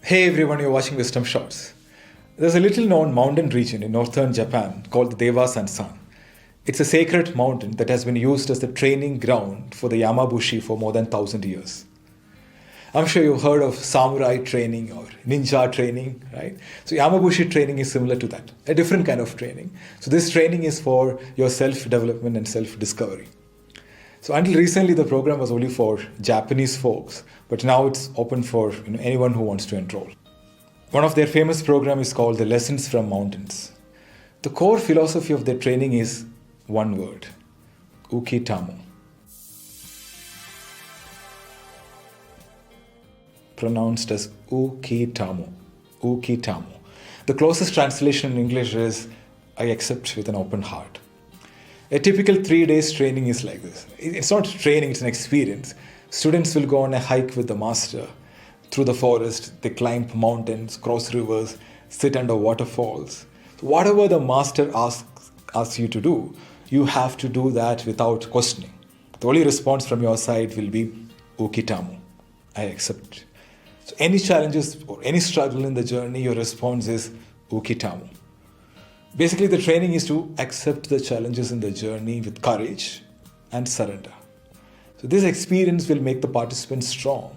Hey everyone, you're watching Wisdom Shots. There's a little known mountain region in northern Japan called the Dewa-Sansan. It's a sacred mountain that has been used as the training ground for the Yamabushi for more than 1,000 years. I'm sure you've heard of samurai training or ninja training, right? So Yamabushi training is similar to that, a different kind of training. So this training is for your self-development and self-discovery. So until recently, the program was only for Japanese folks, but now it's open for anyone who wants to enroll. One of their famous programs is called the Lessons from Mountains. The core philosophy of their training is one word, ukitamo. Pronounced as ukitamo. Ukitamo. The closest translation in English is I accept with an open heart. A typical 3 days training is like this. It's not training, it's an experience. Students will go on a hike with the master through the forest. They climb mountains, cross rivers, sit under waterfalls. Whatever the master asks you to do, you have to do that without questioning. The only response from your side will be ukitamo. I accept. So any challenges or any struggle in the journey, your response is ukitamo. Basically, the training is to accept the challenges in the journey with courage and surrender. So this experience will make the participants strong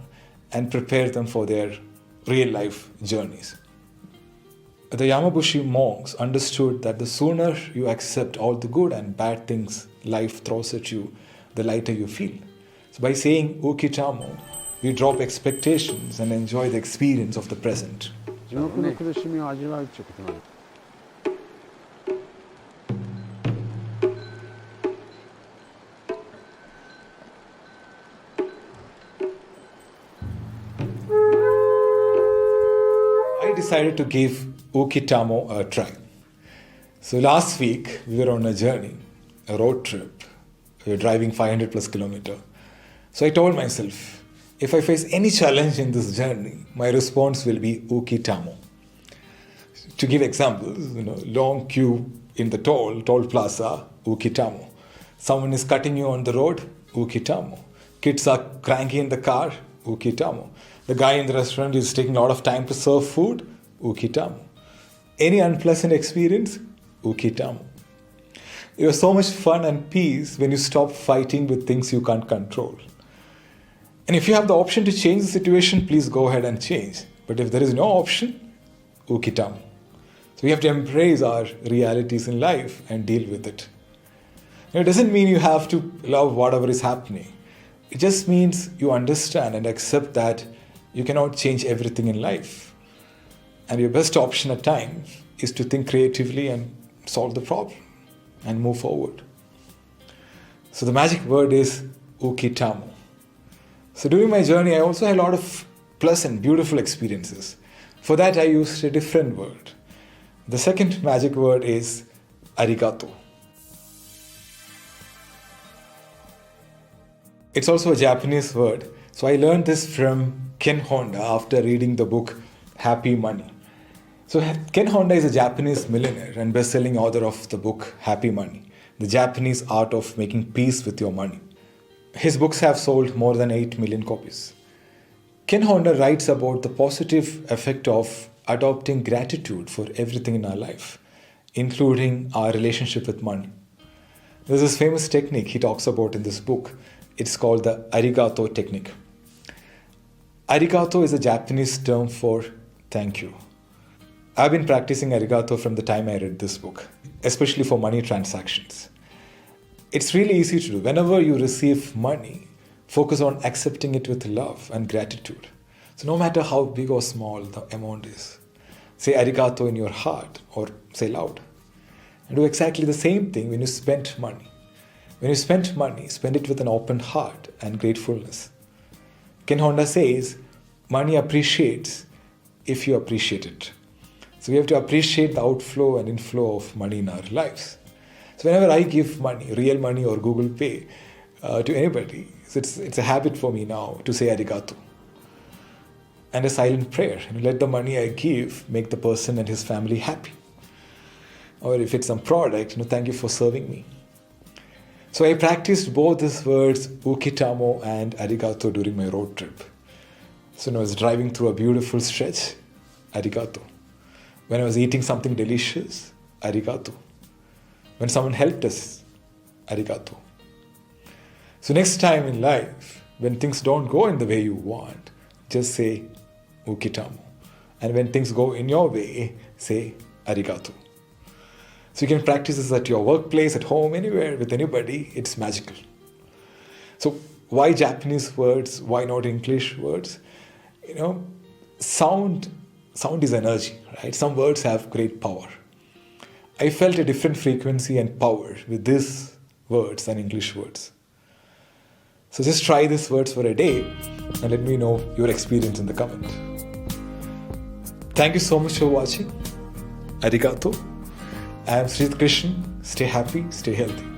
and prepare them for their real life journeys. The Yamabushi monks understood that the sooner you accept all the good and bad things life throws at you, the lighter you feel. So by saying ukitamo, we drop expectations and enjoy the experience of the present. I decided to give ukitamo a try. So last week we were on a journey, a road trip. We were driving 500 plus kilometers. So I told myself, if I face any challenge in this journey, my response will be ukitamo. To give examples, long queue in the toll plaza, ukitamo. Someone is cutting you on the road, ukitamo. Kids are cranky in the car, ukitamo. The guy in the restaurant is taking a lot of time to serve food, ukitamo. Any unpleasant experience, ukitamo. It was so much fun and peace when you stop fighting with things you can't control. And if you have the option to change the situation, please go ahead and change. But if there is no option, ukitamo. So we have to embrace our realities in life and deal with it. It doesn't mean you have to love whatever is happening. It just means you understand and accept that you cannot change everything in life. And your best option at times is to think creatively and solve the problem and move forward. So the magic word is ukitamo. So during my journey, I also had a lot of pleasant, beautiful experiences. For that, I used a different word. The second magic word is arigato. It's also a Japanese word. So I learned this from Ken Honda after reading the book Happy Money. So Ken Honda is a Japanese millionaire and best-selling author of the book Happy Money, the Japanese art of making peace with your money. His books have sold more than 8 million copies. Ken Honda writes about the positive effect of adopting gratitude for everything in our life, including our relationship with money. There's this famous technique he talks about in this book. It's called the arigato technique. Arigato is a Japanese term for thank you. I've been practicing arigato from the time I read this book, especially for money transactions. It's really easy to do. Whenever you receive money, focus on accepting it with love and gratitude. So no matter how big or small the amount is, say arigato in your heart or say loud. And do exactly the same thing when you spend money. When you spend money, spend it with an open heart and gratefulness. Ken Honda says, money appreciates if you appreciate it. So we have to appreciate the outflow and inflow of money in our lives. So whenever I give money, real money or Google Pay to anybody, it's a habit for me now to say arigato. And a silent prayer. Let the money I give make the person and his family happy. Or if it's some product, thank you for serving me. So I practiced both these words, ukitamo and arigato, during my road trip. So when I was driving through a beautiful stretch, arigato. When I was eating something delicious, arigato. When someone helped us, arigato. So next time in life, when things don't go in the way you want, just say ukitamo. And when things go in your way, say arigato. So you can practice this at your workplace, at home, anywhere, with anybody. It's magical. So why Japanese words? Why not English words? Sound is energy, right? Some words have great power. I felt a different frequency and power with these words than English words. So just try these words for a day and let me know your experience in the comment. Thank you so much for watching. Arigato. I am Sridhar Krishnan. Stay happy, stay healthy.